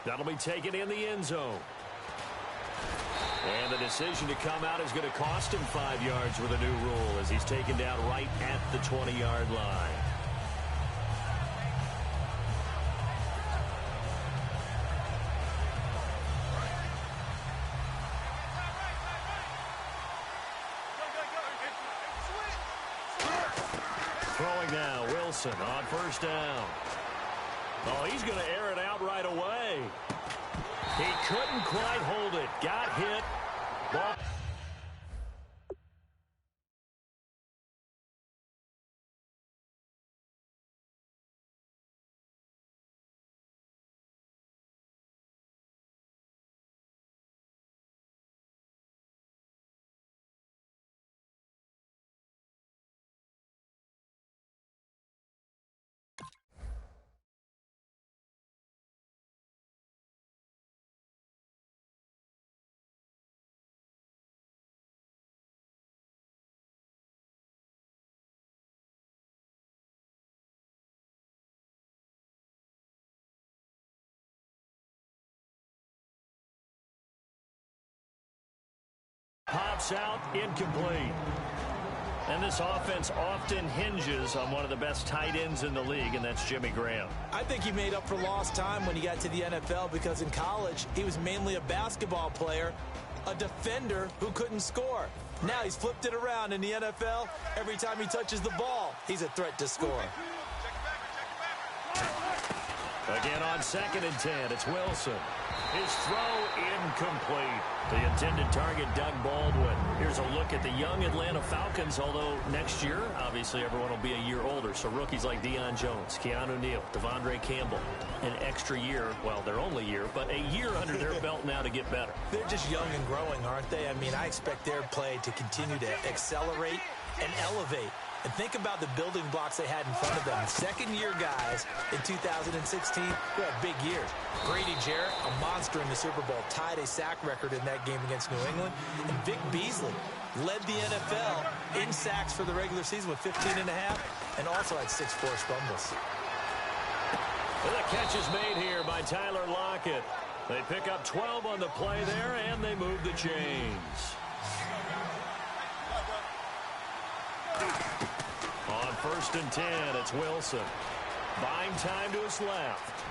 That'll be taken in the end zone. And the decision to come out is going to cost him 5 yards with a new rule as he's taken down right at the 20-yard line. Throwing now, Wilson on first down. Oh, he's going to air it out right away. He couldn't quite hold it. Got hit. Ball. Pops out, incomplete. And this offense often hinges on one of the best tight ends in the league, and that's Jimmy Graham. I think he made up for lost time when he got to the NFL because in college, he was mainly a basketball player, a defender who couldn't score. Now he's flipped it around in the NFL. Every time he touches the ball, he's a threat to score. Again on 2nd and 10, it's Wilson. His throw incomplete. The intended target, Doug Baldwin. Here's a look at the young Atlanta Falcons, although next year, obviously, everyone will be a year older. So rookies like Deion Jones, Keanu Neal, Devondre Campbell, an extra year, well, their only year, but a year under their belt now to get better. They're just young and growing, aren't they? I mean, I expect their play to continue to accelerate and elevate. And think about the building blocks they had in front of them. Second-year guys in 2016 who had big years. Grady Jarrett, a monster in the Super Bowl, tied a sack record in that game against New England. And Vic Beasley led the NFL in sacks for the regular season with 15 and a half and also had 6 forced fumbles. Well, the catch is made here by Tyler Lockett. They pick up 12 on the play there, and they move the chains. On 1st and 10, it's Wilson. Buying time to his left.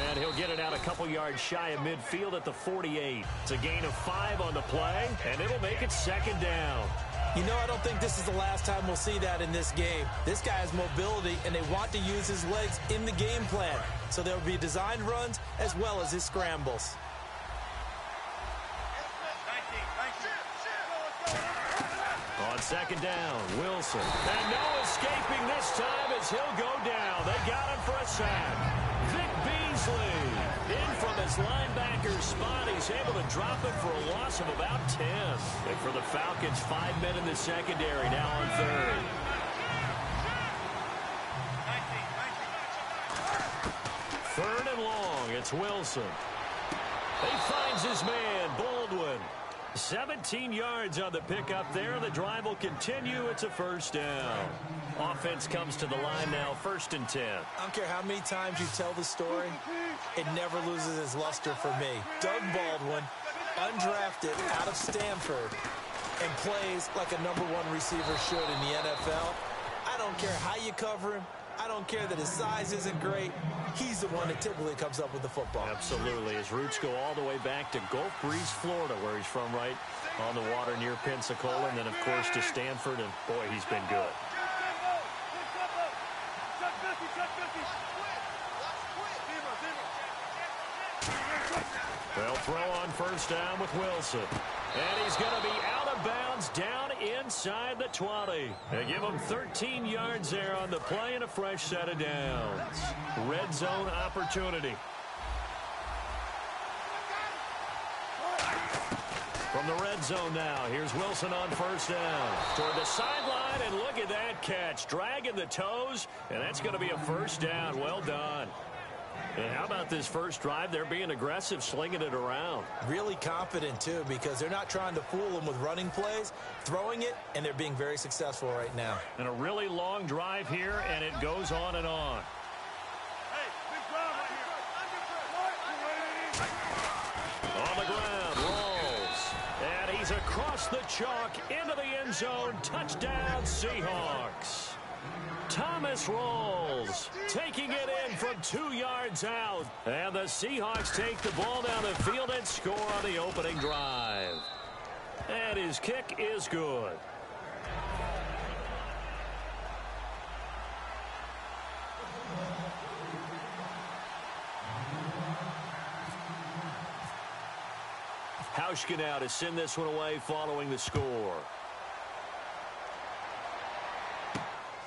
And he'll get it out a couple yards shy of midfield at the 48. It's a gain of 5 on the play, and it'll make it 2nd down. You know, I don't think this is the last time we'll see that in this game. This guy has mobility, and they want to use his legs in the game plan. So there will be designed runs as well as his scrambles. On 2nd down, Wilson. And no escaping this time as he'll go down. They got him for a sack. Vic Beasley in from his linebacker's spot. He's able to drop it for a loss of about 10. And for the Falcons, 5 men in the secondary now on 3rd. Third and long, it's Wilson. He finds his man, Baldwin. 17 yards on the pickup there. The drive will continue. It's a 1st down. Offense comes to the line now, 1st and 10. I don't care how many times you tell the story, it never loses its luster for me. Doug Baldwin, undrafted out of Stanford, and plays like a #1 receiver should in the NFL. I don't care how you cover him. I don't care that his size isn't great. He's the one that typically comes up with the football. Absolutely. His roots go all the way back to Gulf Breeze, Florida, where he's from, right on the water near Pensacola. And then, of course, to Stanford. And, boy, he's been good. They'll throw on 1st down with Wilson. And he's going to be out of bounds down inside the 20. They give him 13 yards there on the play and a fresh set of downs. Red zone opportunity. From the red zone now, here's Wilson on 1st down. Toward the sideline, and look at that catch. Dragging the toes, and that's going to be a 1st down. Well done. And how about this first drive? They're being aggressive, slinging it around. Really confident, too, because they're not trying to fool them with running plays, throwing it, and they're being very successful right now. And a really long drive here, and it goes on and on. across the chalk, into the end zone. Touchdown, Seahawks. Thomas rolls, taking it in from 2 yards out. And the Seahawks take the ball down the field and score on the opening drive. And his kick is good. Hauschka now to send this one away following the score.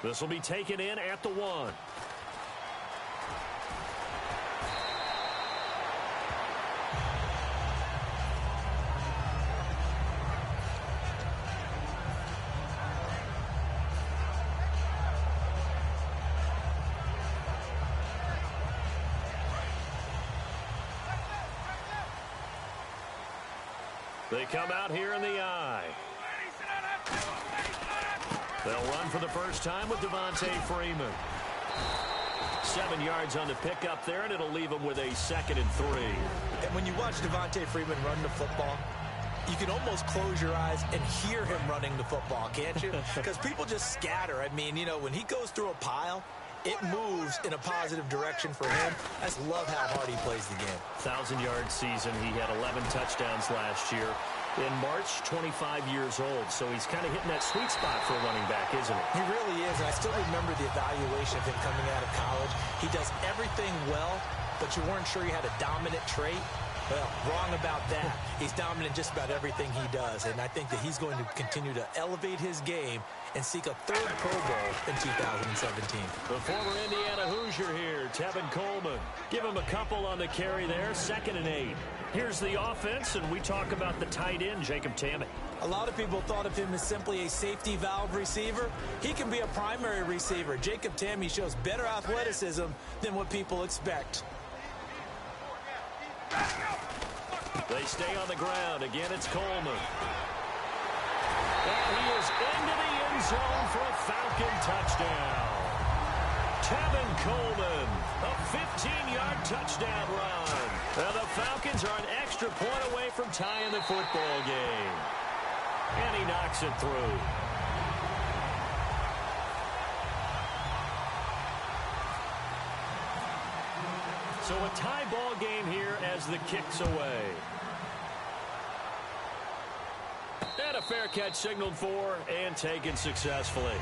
This will be taken in at the 1. They come out here in the eye. They'll run for the first time with Devontae Freeman. 7 yards on the pickup there, and it'll leave them with a 2nd and 3. And when you watch Devontae Freeman run the football, you can almost close your eyes and hear him running the football, can't you? Because people just scatter. I mean, you know, when he goes through a pile, it moves in a positive direction for him. I just love how hard he plays the game. 1,000-yard season. He had 11 touchdowns last year. In March, 25 years old. So he's kind of hitting that sweet spot for a running back, isn't he? He really is. And I still remember the evaluation of him coming out of college. He does everything well, but you weren't sure he had a dominant trait. Well, wrong about that. He's dominant just about everything he does. And I think that he's going to continue to elevate his game and seek a 3rd Pro Bowl in 2017. The former Indiana Hoosier here, Tevin Coleman. Give him a couple on the carry there, 2nd and 8. Here's the offense, and we talk about the tight end, Jacob Tammett. A lot of people thought of him as simply a safety valve receiver. He can be a primary receiver. Jacob Tammett shows better athleticism than what people expect. They stay on the ground. Again, it's Coleman. And he is into the end zone for a Falcon touchdown. Tevin Coleman, a 15-yard touchdown run. Now the Falcons are an extra point away from tying the football game. And he knocks it through. So a tie ball game here as the kick's away. And a fair catch signaled for and taken successfully.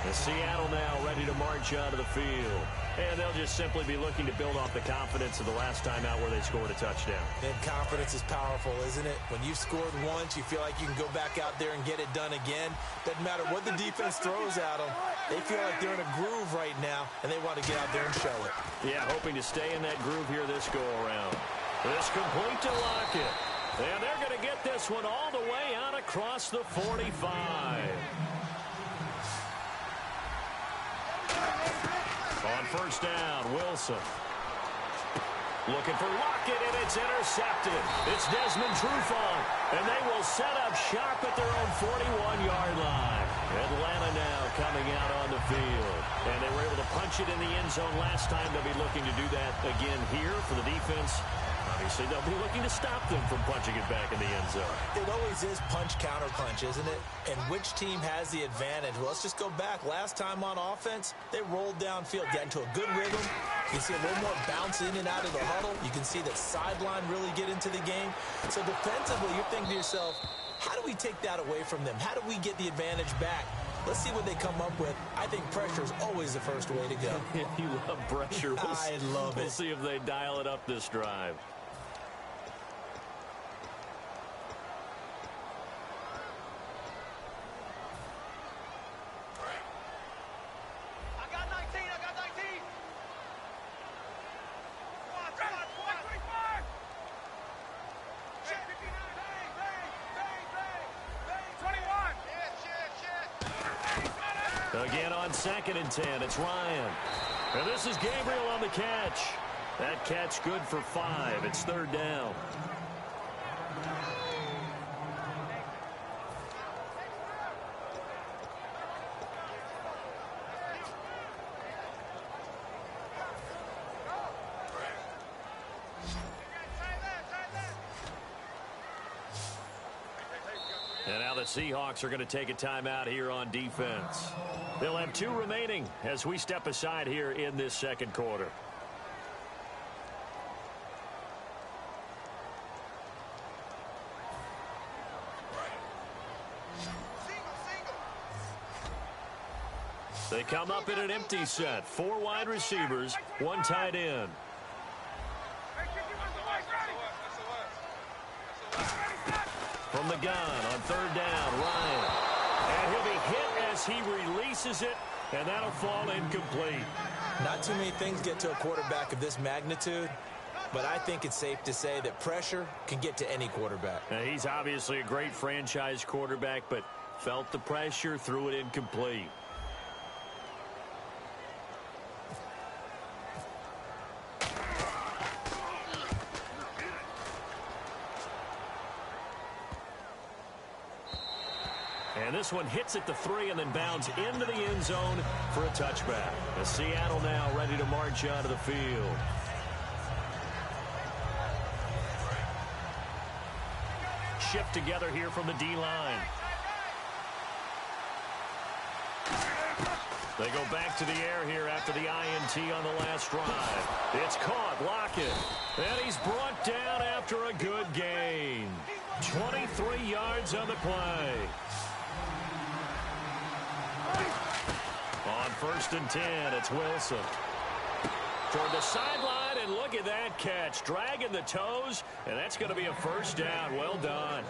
And Seattle now ready to march onto the field. And they'll just simply be looking to build off the confidence of the last time out where they scored a touchdown. And confidence is powerful, isn't it? When you've scored once, you feel like you can go back out there and get it done again. Doesn't matter what the defense throws at them. They feel like they're in a groove right now, and they want to get out there and show it. Yeah, hoping to stay in that groove here this go-around. This complete to Lockett. And they're going to get this one all the way out across the 45. On first down, Wilson. Looking for Lockett, and it's intercepted. It's Desmond Trufant, and they will set up shop at their own 41-yard line. Atlanta now coming out on the field. And they were able to punch it in the end zone last time. They'll be looking to do that again here for the defense. Obviously, they'll be looking to stop them from punching it back in the end zone. It always is punch-counter-punch, isn't it? And which team has the advantage? Well, let's just go back. Last time on offense, they rolled downfield, got into a good rhythm. You can see a little more bounce in and out of the huddle. You can see that sideline really get into the game. So defensively, you're thinking to yourself, how do we take that away from them? How do we get the advantage back? Let's see what they come up with. I think pressure is always the first way to go. You love pressure. I love it. We'll see if they dial it up this drive. Again on 2nd and 10, it's Ryan. And this is Gabriel on the catch. That catch good for 5. It's 3rd down. And now the Seahawks are going to take a timeout here on defense. They'll have 2 remaining as we step aside here in this second quarter. They come up in an empty set. 4 wide receivers, 1 tight end. From the gun on 3rd down, Ryan. And he'll be hit as he releases it, and that'll fall incomplete. Not too many things get to a quarterback of this magnitude, but I think it's safe to say that pressure can get to any quarterback. Now, he's obviously a great franchise quarterback, but felt the pressure, threw it incomplete. And this one hits at the 3 and then bounds into the end zone for a touchback. As Seattle now ready to march out of the field. Shift together here from the D-line. They go back to the air here after the INT on the last drive. It's caught, Lockett. And he's brought down after a good gain. 23 yards on the play. On 1st and 10, it's Wilson. Toward the sideline, and look at that catch. Dragging the toes, and that's going to be a 1st down. Well done.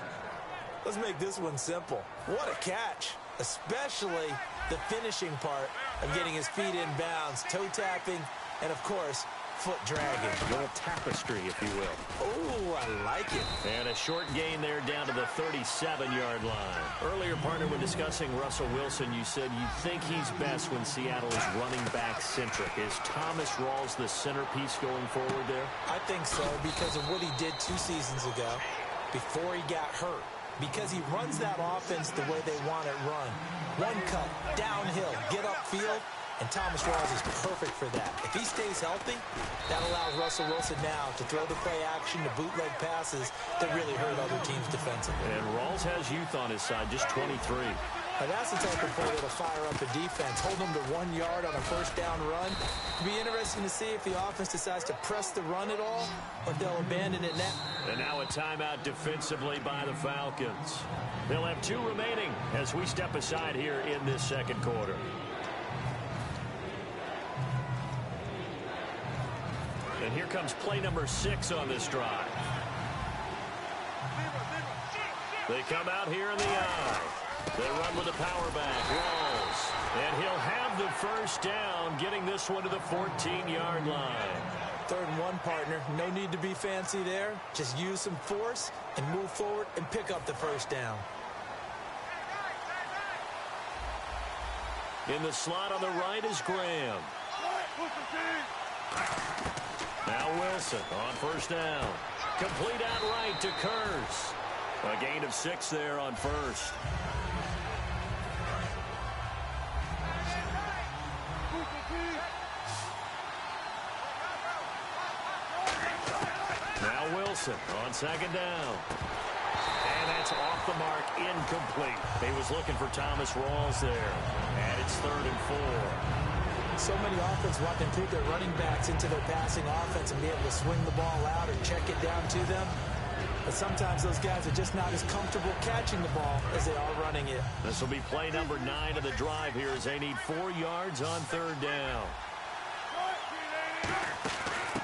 Let's make this one simple. What a catch, especially the finishing part of getting his feet in bounds, toe tapping, and, of course, foot dragging. A little tapestry, if you will. Oh, I like it. And a short gain there down to the 37-yard line. Earlier, partner, when discussing Russell Wilson, you said you think he's best when Seattle is running back centric. Is Thomas Rawls the centerpiece going forward there? I think so because of what he did 2 seasons ago before he got hurt. Because he runs that offense the way they want it run. One cut, downhill, get upfield. And Thomas Rawls is perfect for that. If he stays healthy, that allows Russell Wilson now to throw the play action, the bootleg passes that really hurt other teams defensively. And Rawls has youth on his side, just 23. Now that's the type of play that'll fire up a defense. Hold them to 1 yard on a 1st down run. It'll be interesting to see if the offense decides to press the run at all or if they'll abandon it now. And now a timeout defensively by the Falcons. They'll have 2 remaining as we step aside here in this second quarter. And here comes play number 6 on this drive. They come out here in the eye. They run with the power back, Rawls. And he'll have the 1st down, getting this one to the 14-yard line. 3rd and 1, partner. No need to be fancy there. Just use some force and move forward and pick up the 1st down. In the slot on the right is Graham. Now Wilson on 1st down. Complete out right to Kurz. A gain of 6 there on 1st. Now Wilson on 2nd down. And that's off the mark, incomplete. He was looking for Thomas Rawls there. And it's 3rd and 4. So many offenses want to improve their running backs into their passing offense and be able to swing the ball out or check it down to them. But sometimes those guys are just not as comfortable catching the ball as they are running it. This will be play number 9 of the drive here as they need 4 yards on 3rd down.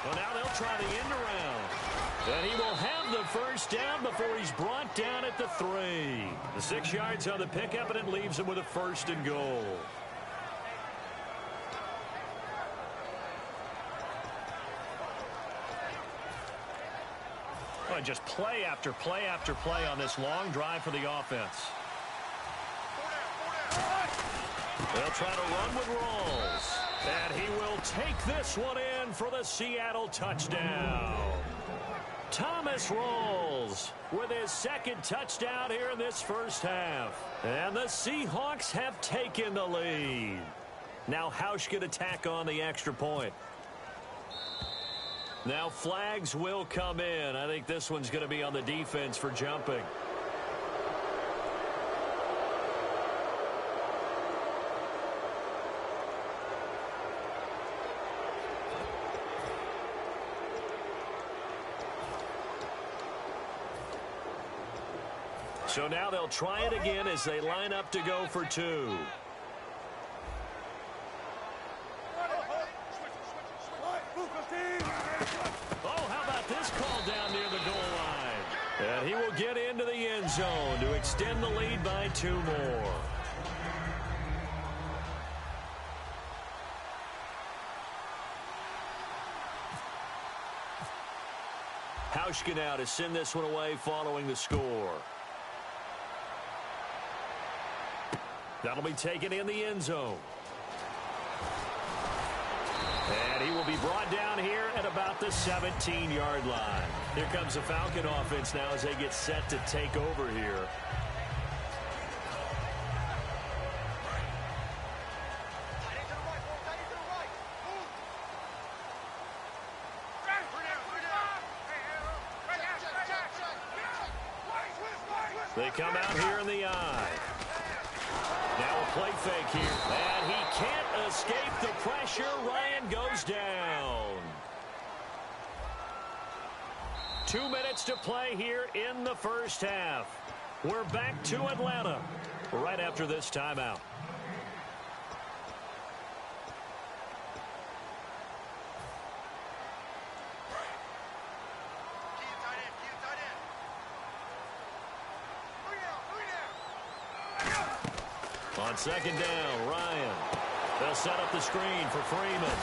Well, now they'll try the end around. And he will have the 1st down before he's brought down at the 3. The 6 yards on the pickup, and it leaves him with a 1st and goal. Just play after play after play on this long drive for the offense. They'll try to run with Rawls. And he will take this one in for the Seattle touchdown. Thomas Rawls with his 2nd touchdown here in this 1st half. And the Seahawks have taken the lead. Now Hausch can attack on the extra point. Now flags will come in. I think this one's going to be on the defense for jumping. So now they'll try it again as they line up to go for two. Oh, how about this call down near the goal line? And he will get into the end zone to extend the lead by 2 more. Hauschka now to send this one away following the score. That'll be taken in the end zone. And he will be brought down here at about the 17-yard line. Here comes the Falcon offense now as they get set to take over here. They come out here in the eye. Now a play fake here. And he can't escape the pressure. Ryan goes down. 2 minutes to play here in the first half. We're back to Atlanta right after this timeout. On second down, Ryan. They'll set up the screen for Freeman.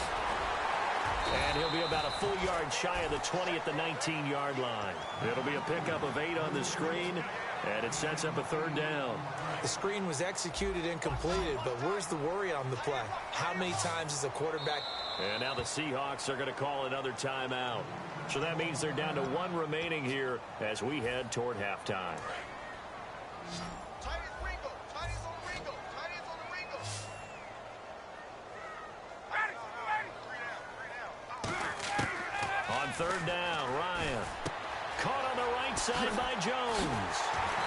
And he'll be about a full yard shy of the 20 at the 19-yard line. It'll be a pickup of 8 on the screen, and it sets up a third down. The screen was executed and completed, but where's the worry on the play? How many times is a quarterback? And now the Seahawks are going to call another timeout. So that means they're down to 1 remaining here as we head toward halftime. Third down, Ryan. Caught on the right side by Jones.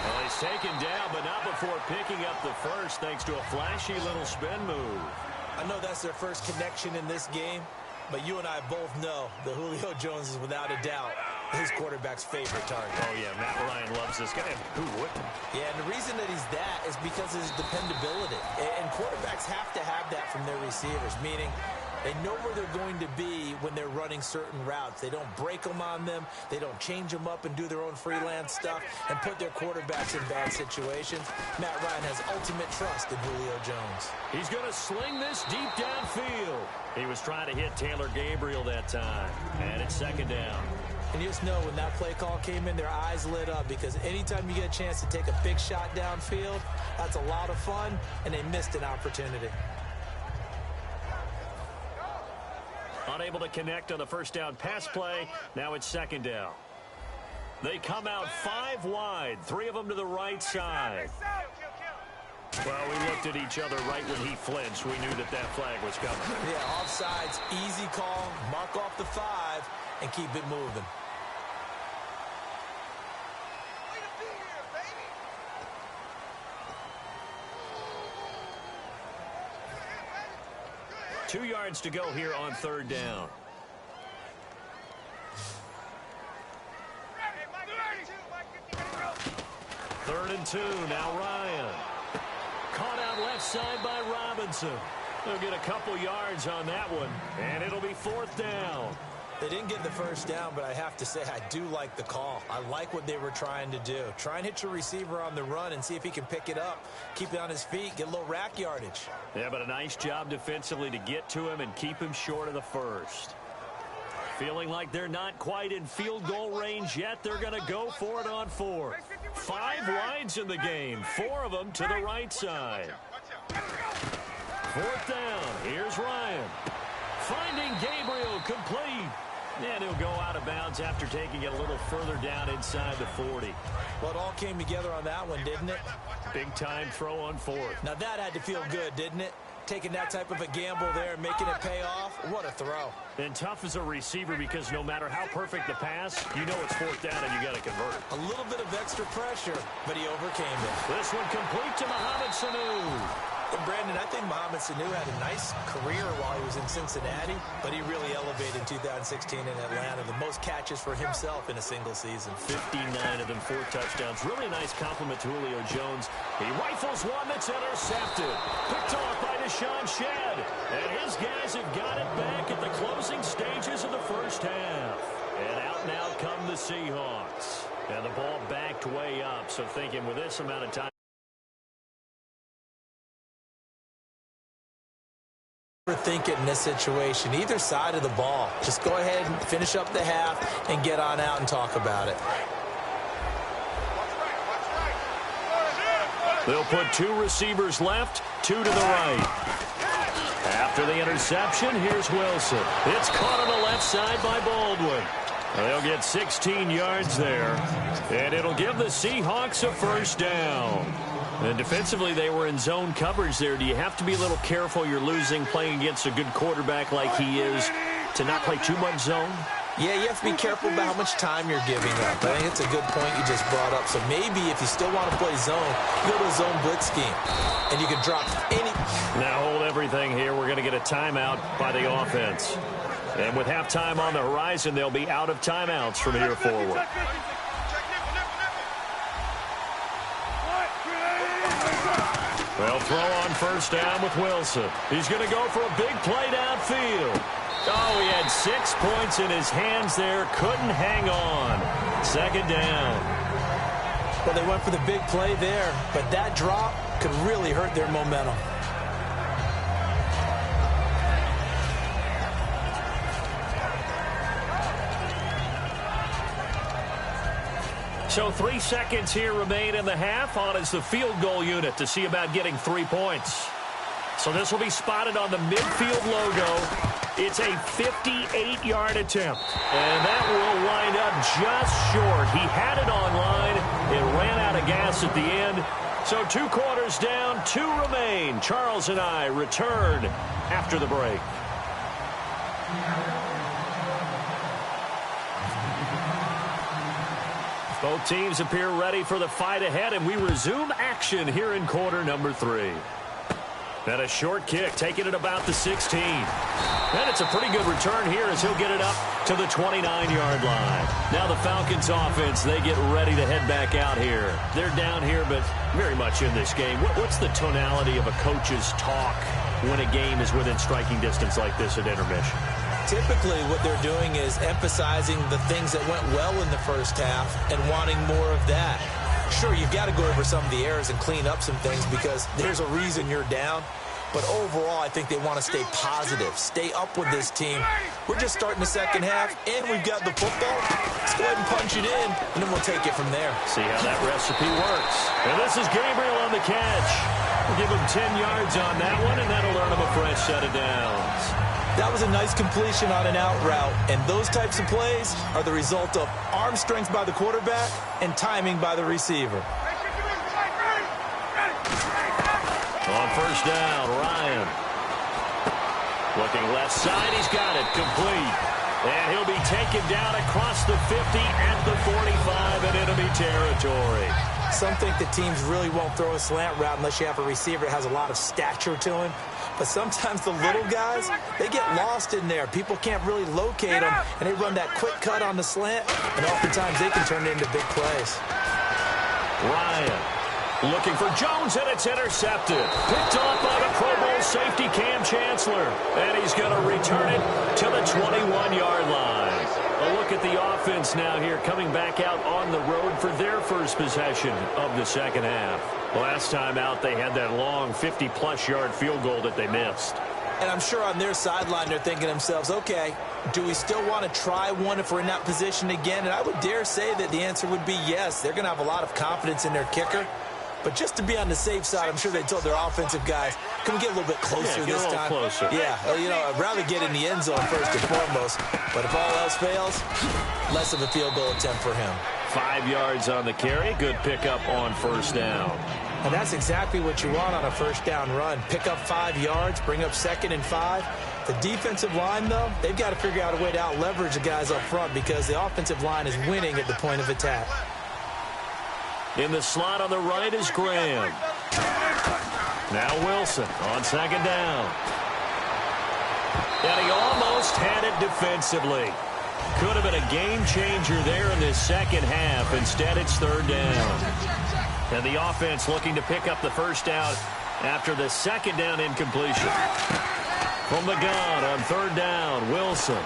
Well, he's taken down, but not before picking up the first thanks to a flashy little spin move. I know that's their first connection in this game, but you and I both know that Julio Jones is without a doubt his quarterback's favorite target. Oh, yeah, Matt Ryan loves this guy. Who wouldn't? Yeah, and the reason that he's that is because of his dependability. And quarterbacks have to have that from their receivers, meaning they know where they're going to be when they're running certain routes. They don't break them on them. They don't change them up and do their own freelance stuff and put their quarterbacks in bad situations. Matt Ryan has ultimate trust in Julio Jones. He's going to sling this deep downfield. He was trying to hit Taylor Gabriel that time. And it's second down. And you just know when that play call came in, their eyes lit up because anytime you get a chance to take a big shot downfield, that's a lot of fun, and they missed an opportunity. Unable to connect on the first down pass play. Now it's second down. They come out 5 wide, 3 of them to the right side. Well, we looked at each other right when he flinched. We knew that that flag was coming. Yeah, offsides, easy call, mark off the 5, and keep it moving. Two yards to go here on third down. Third and 2. Now Ryan. Caught out left side by Robinson. They'll get a couple yards on that one, and it'll be fourth down. They didn't get the first down, but I have to say I do like the call. I like what they were trying to do. Try and hit your receiver on the run and see if he can pick it up, keep it on his feet, get a little rack yardage. Yeah, but a nice job defensively to get to him and keep him short of the first. Feeling like they're not quite in field goal range yet. They're going to go for it on fourth. 5 wides in the game, 4 of them to the right side. Fourth down. Here's Ryan. Finding Gabriel, complete. And he'll go out of bounds after taking it a little further down inside the 40. Well, it all came together on that one, didn't it? Big-time throw on fourth. Now, that had to feel good, didn't it? Taking that type of a gamble there, making it pay off. What a throw. And tough as a receiver because no matter how perfect the pass, you know it's fourth down and you got to convert. A little bit of extra pressure, but he overcame it. This one complete to Mohamed Sanu. Brandon, I think Mohamed Sanu had a nice career while he was in Cincinnati, but he really elevated in 2016 in Atlanta. The most catches for himself in a single season. 59 of them, 4 touchdowns. Really nice compliment to Julio Jones. He rifles one that's intercepted. Picked off by Deshaun Shedd. And his guys have got it back at the closing stages of the first half. And out now come the Seahawks. And the ball backed way up. So thinking with this amount of time. Think it in this situation, either side of the ball. Just go ahead and finish up the half and get on out and talk about it. They'll put 2 receivers left, 2 to the right. After the interception, here's Wilson. It's caught on the left side by Baldwin. They'll get 16 yards there, and it'll give the Seahawks a first down. And defensively, they were in zone coverage there. Do you have to be a little careful? You're losing playing against a good quarterback like he is to not play too much zone? Yeah, you have to be careful about how much time you're giving up. I think it's a good point you just brought up. So maybe if you still want to play zone, you go to a zone blitz scheme, and you can drop any. Now hold everything here. We're going to get a timeout by the offense. And with halftime on the horizon, they'll be out of timeouts from here forward. They'll throw on first down with Wilson. He's going to go for a big play downfield. Oh, he had 6 points in his hands there. Couldn't hang on. Second down. Well, they went for the big play there, but that drop could really hurt their momentum. So 3 seconds here remain in the half. On is the field goal unit to see about getting 3 points. So this will be spotted on the midfield logo. It's a 58-yard attempt. And that will wind up just short. He had it on line. It ran out of gas at the end. So 2 quarters down, 2 remain. Charles and I return after the break. Both teams appear ready for the fight ahead, and we resume action here in quarter number 3. And a short kick, taking it about the 16. And it's a pretty good return here as he'll get it up to the 29-yard line. Now the Falcons offense, they get ready to head back out here. They're down here, but very much in this game. What's the tonality of a coach's talk when a game is within striking distance like this at intermission? Typically, what they're doing is emphasizing the things that went well in the first half and wanting more of that. Sure, you've got to go over some of the errors and clean up some things because there's a reason you're down. But overall, I think they want to stay positive, stay up with this team. We're just starting the second half, and we've got the football. Let's go ahead and punch it in, and then we'll take it from there. See how that recipe works. And this is Gabriel on the catch. We'll give him 10 yards on that one, and that'll earn him a fresh set of downs. That was a nice completion on an out route, and those types of plays are the result of arm strength by the quarterback and timing by the receiver. On first down, Ryan. Looking left side, he's got it, complete. And he'll be taken down across the 50 at the 45 in enemy territory. Some think the teams really won't throw a slant route unless you have a receiver that has a lot of stature to him. But sometimes the little guys, they get lost in there. People can't really locate them, and they run that quick cut on the slant, and oftentimes they can turn it into big plays. Ryan looking for Jones, and it's intercepted. Picked off by the Pro Bowl safety Cam Chancellor, and he's going to return it to the 21-yard line. A look at the offense now here, coming back out on the road for their first possession of the second half. Last time out, they had that long 50-plus yard field goal that they missed. And I'm sure on their sideline, they're thinking to themselves, okay, do we still want to try one if we're in that position again? And I would dare say that the answer would be yes. They're going to have a lot of confidence in their kicker. But just to be on the safe side, I'm sure they told their offensive guys, can we get a little bit closer this time? Closer. Yeah, you know, I'd rather get in the end zone first and foremost. But if all else fails, less of a field goal attempt for him. 5 yards on the carry. Good pickup on first down. And that's exactly what you want on a first down run. Pick up 5 yards, bring up 2nd and 5. The defensive line, though, they've got to figure out a way to out-leverage the guys up front because the offensive line is winning at the point of attack. In the slot on the right is Graham. Now Wilson on second down. And he almost had it defensively. Could have been a game changer there in this second half. Instead, it's third down. And the offense looking to pick up the first down after the second down incompletion. From the gun on third down, Wilson.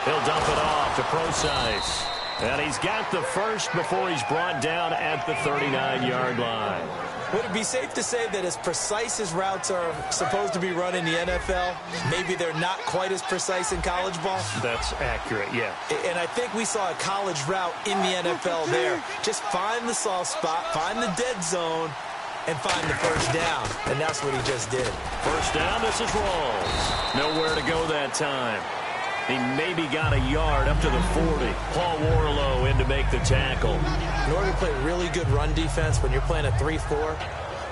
He'll dump it off to Procise. And he's got the first before he's brought down at the 39-yard line. Would it be safe to say that as precise as routes are supposed to be run in the NFL, maybe they're not quite as precise in college ball? That's accurate, yeah. And I think we saw a college route in the NFL there. Just find the soft spot, find the dead zone, and find the first down. And that's what he just did. First down, this is Rawls. Nowhere to go that time. He maybe got a yard up to the 40. Paul Warlow in to make the tackle. In order to play really good run defense when you're playing a 3-4,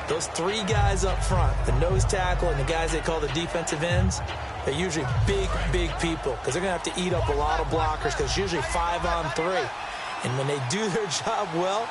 those three guys up front, the nose tackle and the guys they call the defensive ends, they're usually big, big people because they're going to have to eat up a lot of blockers because it's usually 5-on-3. And when they do their job well,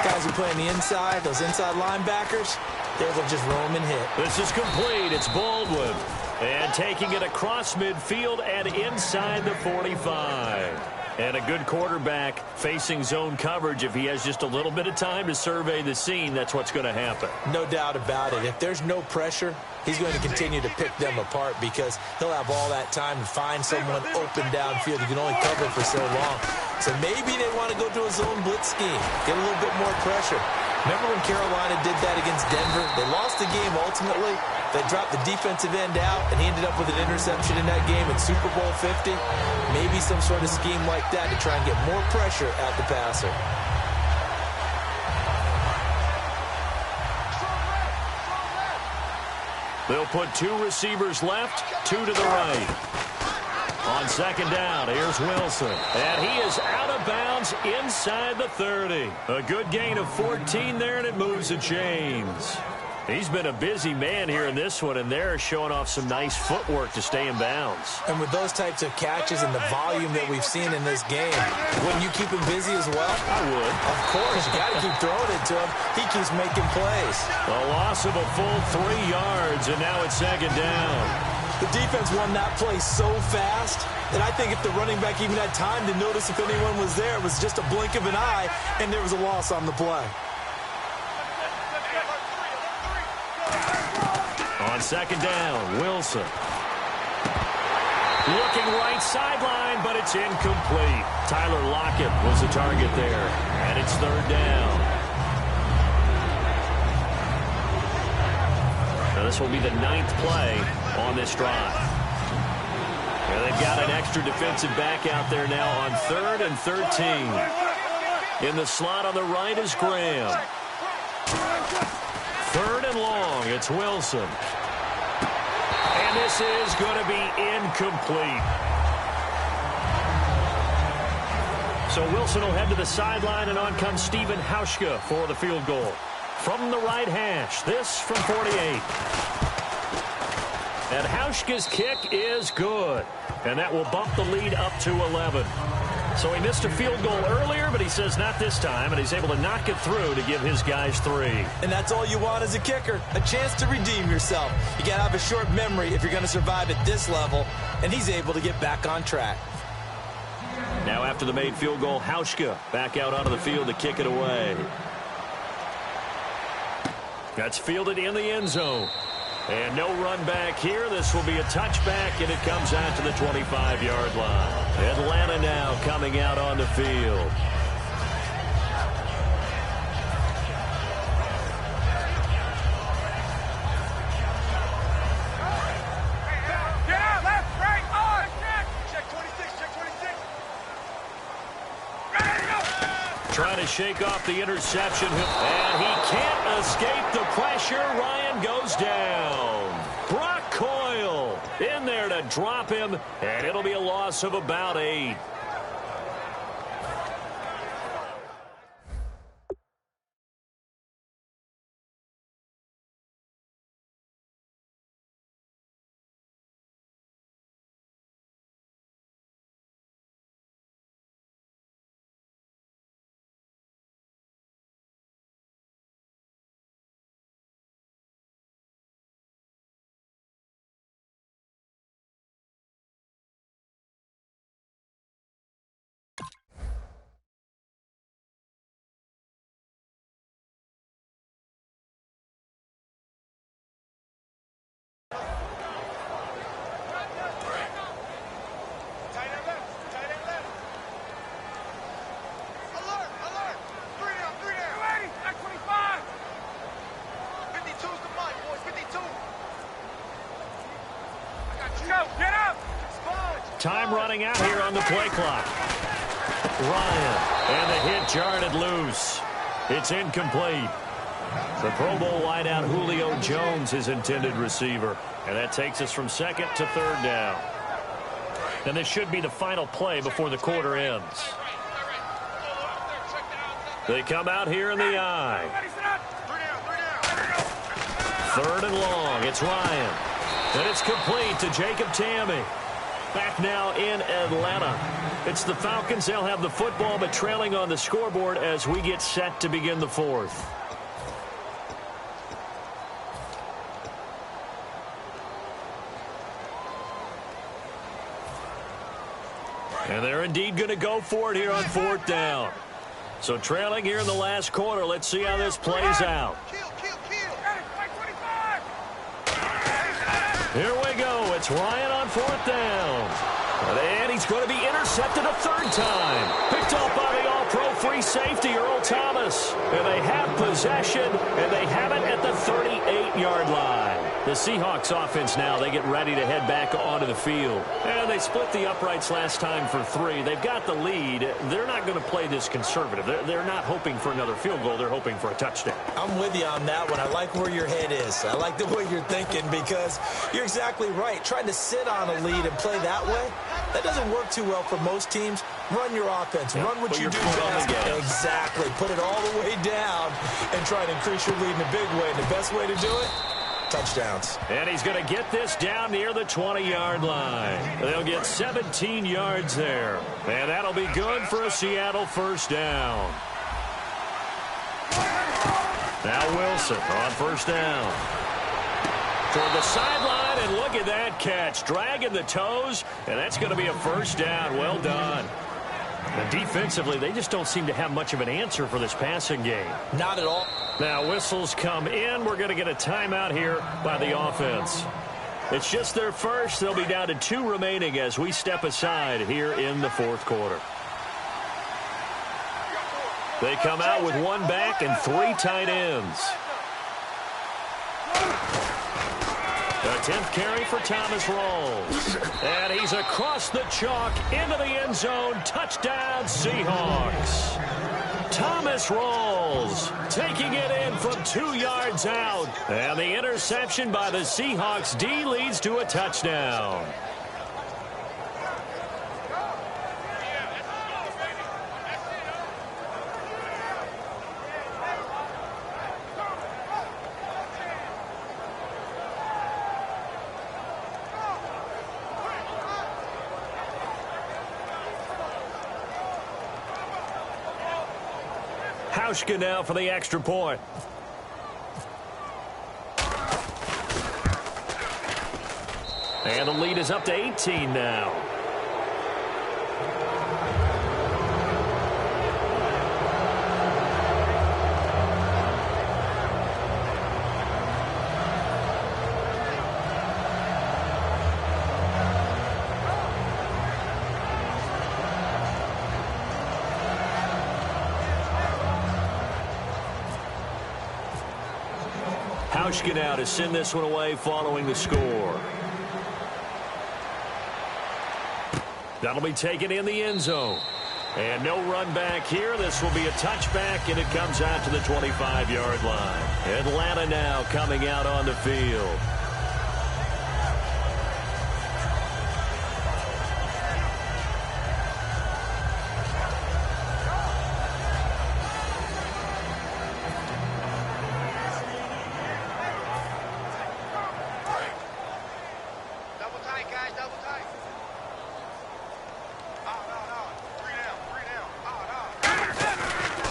guys who play on the inside, those inside linebackers, they're able to just roam and hit. This is complete. It's Baldwin. And taking it across midfield and inside the 45. And a good quarterback facing zone coverage. If he has just a little bit of time to survey the scene, that's what's going to happen. No doubt about it. If there's no pressure, he's going to continue to pick them apart because he'll have all that time to find someone open downfield. You can only cover for so long. So maybe they want to go to a zone blitz scheme, get a little bit more pressure. Remember when Carolina did that against Denver? They lost the game ultimately. They dropped the defensive end out, and he ended up with an interception in that game in Super Bowl 50. Maybe some sort of scheme like that to try and get more pressure at the passer. They'll put two receivers left, two to the right. On second down, here's Wilson. And he is out of bounds inside the 30. A good gain of 14 there, and it moves the chains. He's been a busy man here in this one, and they're showing off some nice footwork to stay in bounds. And with those types of catches and the volume that we've seen in this game, wouldn't you keep him busy as well? I would. Of course. You got to keep throwing it to him. He keeps making plays. A loss of a full 3 yards, and now it's second down. The defense won that play so fast that I think if the running back even had time to notice if anyone was there, it was just a blink of an eye, and there was a loss on the play. On second down, Wilson. Looking right sideline, but it's incomplete. Tyler Lockett was the target there, and it's third down. Now this will be the 9th play on this drive. And they've got an extra defensive back out there now on 3rd and 13. In the slot on the right is Graham. 3rd and long, it's Wilson. And this is going to be incomplete. So Wilson will head to the sideline, and on comes Stephen Hauschka for the field goal. From the right hash, this from 48. And Hauschka's kick is good. And that will bump the lead up to 11. So he missed a field goal earlier, but he says not this time, and he's able to knock it through to give his guys 3. And that's all you want as a kicker, a chance to redeem yourself. You got to have a short memory if you're going to survive at this level, and he's able to get back on track. Now after the made field goal, Hauschka back out onto the field to kick it away. That's fielded in the end zone. And no run back here. This will be a touchback, and it comes out to the 25-yard line. Atlanta now coming out on the field. Trying to shake off the interception. And he can't escape the pressure. Ryan goes down. Brock Coyle in there to drop him. And it'll be a loss of about 8. Time running out here on the play clock. Ryan, and the hit jarred loose. It's incomplete. The Pro Bowl wideout Julio Jones is intended receiver. And that takes us from second to third down. And this should be the final play before the quarter ends. They come out here in the I. Third and long. It's Ryan. And it's complete to Jacob Tamme. Back now in Atlanta. It's the Falcons. They'll have the football, but trailing on the scoreboard as we get set to begin the fourth. And they're indeed going to go for it here on fourth down. So trailing here in the last quarter. Let's see how this plays out. Here we go. It's Ryan on fourth down. And he's going to be intercepted a third time. Picked off by the all-pro free safety, Earl Thomas. And they have possession, and they have it at the 38-yard line. The Seahawks offense now, they get ready to head back onto the field. And they split the uprights last time for 3. They've got the lead. They're not going to play this conservative. They're not hoping for another field goal. They're hoping for a touchdown. I'm with you on that one. I like where your head is. I like the way you're thinking because you're exactly right. Trying to sit on a lead and play that way, that doesn't work too well for most teams. Run your offense. Yep. Run what you do best. Exactly. Put it all the way down and try to increase your lead in a big way. And the best way to do it, touchdowns. And he's going to get this down near the 20-yard line. They'll get 17 yards there. And that'll be good for a Seattle first down. Now Wilson on first down. Toward the sideline, and look at that catch. Dragging the toes, and that's going to be a first down. Well done. And defensively, they just don't seem to have much of an answer for this passing game. Not at all. Now whistles come in. We're going to get a timeout here by the offense. It's just their first. They'll be down to 2 remaining as we step aside here in the fourth quarter. They come out with 1 back and 3 tight ends. The 10th carry for Thomas Rawls. And he's across the chalk into the end zone. Touchdown, Seahawks. Thomas Rawls taking it in from 2 yards out. And the interception by the Seahawks D leads to a touchdown. Hauschka now for the extra point. And the lead is up to 18 now. Hauschka now to send this one away following the score. That'll be taken in the end zone. And no run back here. This will be a touchback, and it comes out to the 25-yard line. Atlanta now coming out on the field.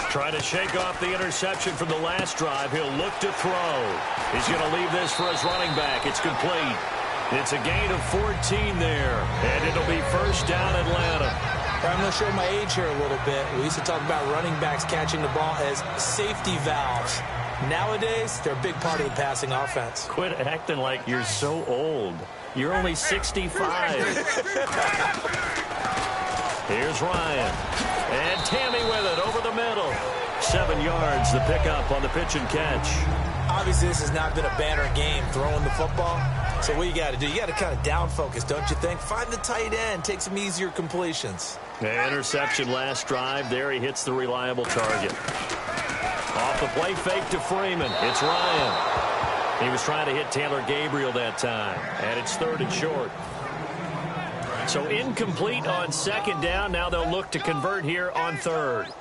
Trying to shake off the interception from the last drive. He'll look to throw. He's going to leave this for his running back. It's complete. It's a gain of 14 there. And it'll be first down Atlanta. I'm going to show my age here a little bit. We used to talk about running backs catching the ball as safety valves. Nowadays, they're a big part of the passing offense. Quit acting like you're so old. You're only 65. Here's Ryan. And Tamme with it over the middle. 7 yards, the pickup on the pitch and catch. I Obviously, this has not been a banner game throwing the football. So what you got to do, you got to kind of down focus, don't you think? Find the tight end, take some easier completions. Interception last drive. There he hits the reliable target. Off the play fake to Freeman. It's Ryan. He was trying to hit Taylor Gabriel that time. And it's 3rd and short. So incomplete on 2nd down. Now they'll look to convert here on 3rd.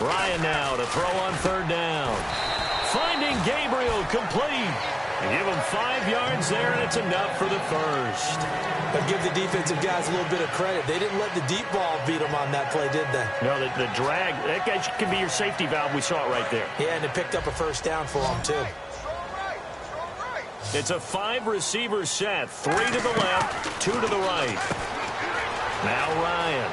Ryan now to throw on 3rd down. Finding Gabriel complete. And give him 5 yards there, and it's enough for the first. But give the defensive guys a little bit of credit. They didn't let the deep ball beat them on that play, did they? No, the drag, that guy can be your safety valve. We saw it right there. Yeah, and it picked up a 1st down for them, too. It's a 5-receiver set. 3 to the left, 2 to the right. Now Ryan.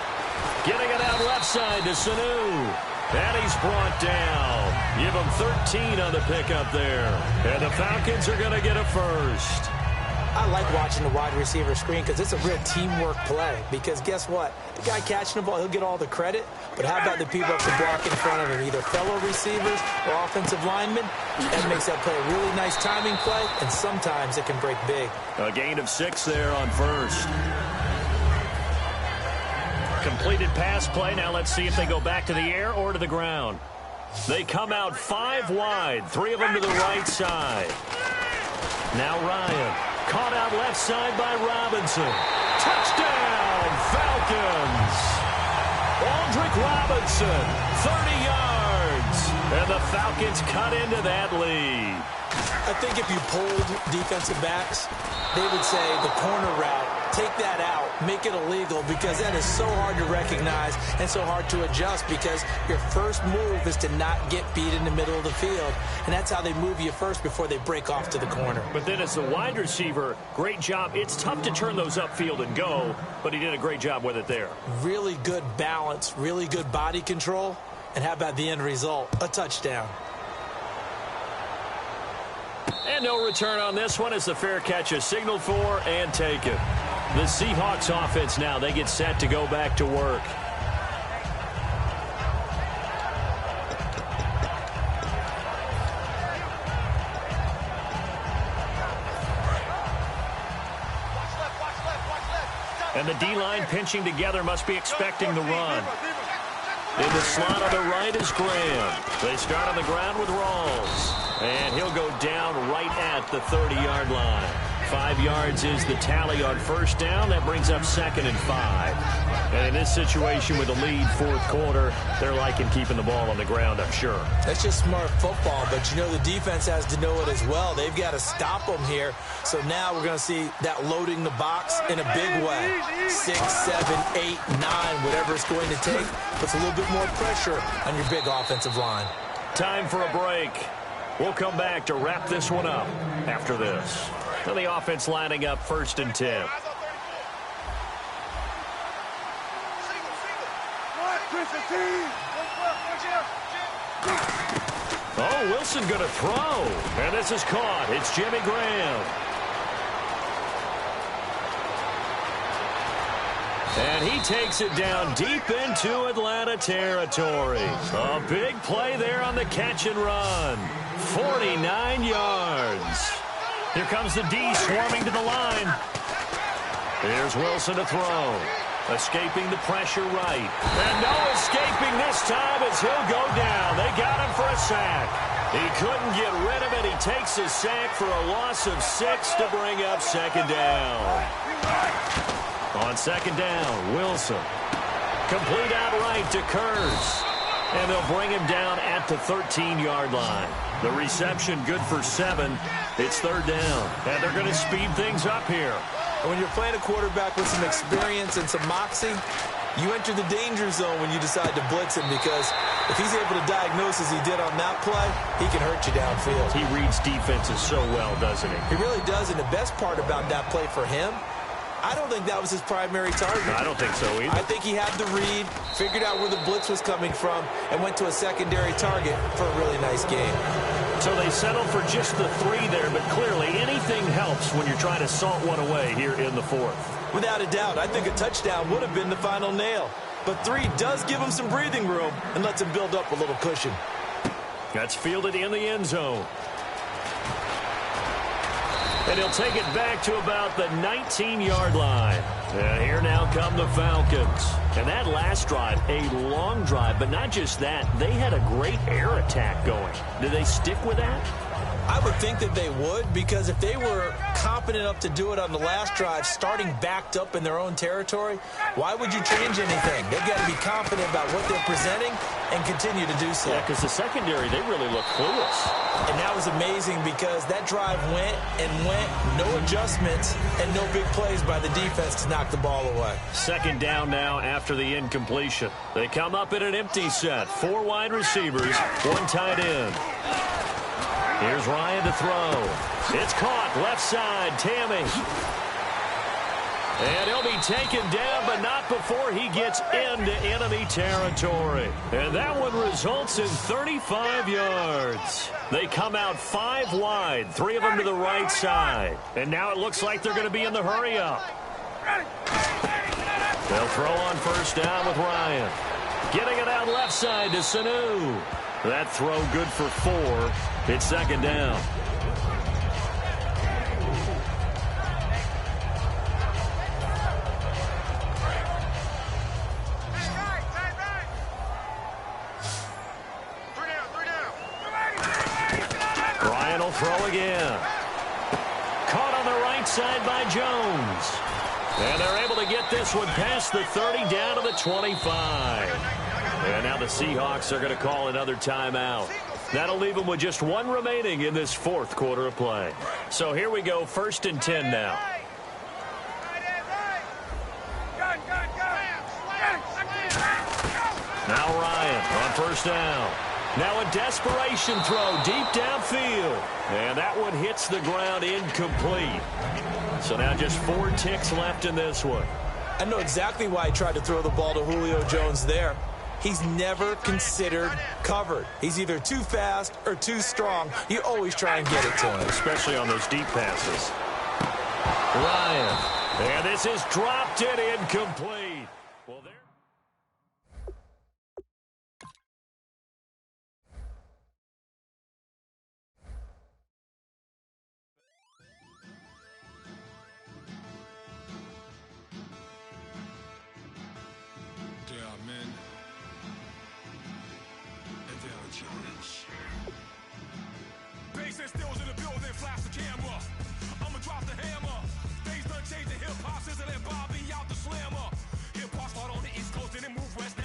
Getting it out left side to Sanu. And he's brought down. Give him 13 on the pickup there. And the Falcons are going to get a first. I like watching the wide receiver screen because it's a real teamwork play. Because guess what? The guy catching the ball, he'll get all the credit. But how about the people up the block in front of him, either fellow receivers or offensive linemen? That makes that play a really nice timing play, and sometimes it can break big. A gain of 6 there on 1st. Completed pass play. Now let's see if they go back to the air or to the ground. They come out 5 wide, 3 of them to the right side. Now Ryan, caught out left side by Robinson. Touchdown, Falcons! Aldrick Robinson, 30 yards. And the Falcons cut into that lead. I think if you polled defensive backs, they would say the corner route, take that out, make it illegal, because that is so hard to recognize and so hard to adjust, because your first move is to not get beat in the middle of the field. And that's how they move you first before they break off to the corner. But then as the wide receiver, great job. It's tough to turn those upfield and go, but he did a great job with it there. Really good balance, really good body control. And how about the end result? A touchdown. And no return on this one as the fair catch is signaled for and taken. The Seahawks offense now, they get set to go back to work. And the D-line pinching together, must be expecting the run. In the slot on the right is Graham. They start on the ground with Rawls. And he'll go down right at the 30-yard line. 5 yards is the tally on 1st down. That brings up 2nd and 5. And in this situation with the lead 4th quarter, they're liking keeping the ball on the ground, I'm sure. That's just smart football, but you know the defense has to know it as well. They've got to stop them here. So now we're going to see that loading the box in a big way. 6, 7, 8, 9, whatever it's going to take, puts a little bit more pressure on your big offensive line. Time for a break. We'll come back to wrap this one up after this. And the offense lining up 1st and 10. Oh, Wilson going to throw. And this is caught. It's Jimmy Graham. And he takes it down deep into Atlanta territory. A big play there on the catch and run. 49 yards. Here comes the D swarming to the line. Here's Wilson to throw. Escaping the pressure right. And no escaping this time as he'll go down. They got him for a sack. He couldn't get rid of it. He takes his sack for a loss of 6 to bring up 2nd down. On 2nd down, Wilson. Complete outright to Kurtz. And they'll bring him down at the 13-yard line. The reception good for 7. It's 3rd down. And they're going to speed things up here. And when you're playing a quarterback with some experience and some moxie, you enter the danger zone when you decide to blitz him, because if he's able to diagnose as he did on that play, he can hurt you downfield. He reads defenses so well, doesn't he? He really does, and the best part about that play for him, I don't think that was his primary target. I don't think so either. I think he had the read, figured out where the blitz was coming from, and went to a secondary target for a really nice game. So they settled for just the 3 there, but clearly anything helps when you're trying to salt one away here in the 4th. Without a doubt, I think a touchdown would have been the final nail. but 3 does give him some breathing room and lets him build up a little cushion. That's fielded in the end zone. And he'll take it back to about the 19-yard line. And here now come the Falcons. And that last drive, a long drive, but not just that. They had a great air attack going. Do they stick with that? I would think that they would, because if they were confident enough to do it on the last drive, starting backed up in their own territory, why would you change anything? They've got to be confident about what they're presenting and continue to do so. Yeah, because the secondary, they really look clueless. And that was amazing because that drive went and went, no adjustments, and no big plays by the defense to knock the ball away. Second down now after the incompletion. They come up in an empty set. 4 wide receivers, 1 tight end. Here's Ryan to throw. It's caught left side, Tammy. And he'll be taken down, but not before he gets into enemy territory. And that one results in 35 yards. They come out 5 wide, 3 of them to the right side. And now it looks like they're going to be in the hurry-up. They'll throw on first down with Ryan. Getting it out left side to Sanu. That throw good for 4. It's second down. Ryan will throw again. Caught on the right side by Jones. And they're able to get this one past the 30 down to the 25. And now the Seahawks are going to call another timeout. That'll leave them with just 1 remaining in this 4th quarter of play. So here we go, 1st and 10 now. Now Ryan on first down. Now a desperation throw deep downfield. And that one hits the ground incomplete. So now just 4 ticks left in this one. I know exactly why he tried to throw the ball to Julio Jones there. He's never considered covered. He's either too fast or too strong. You always try and get it to him. Especially on those deep passes. Ryan. And this is dropped it incomplete. Well, there. Basin stills in the building, flash the camera. I'ma drop the hammer. Things done changed, the hip-hop sizzling, Bobby out the slammer. Hip-hop start on the East Coast and it move west.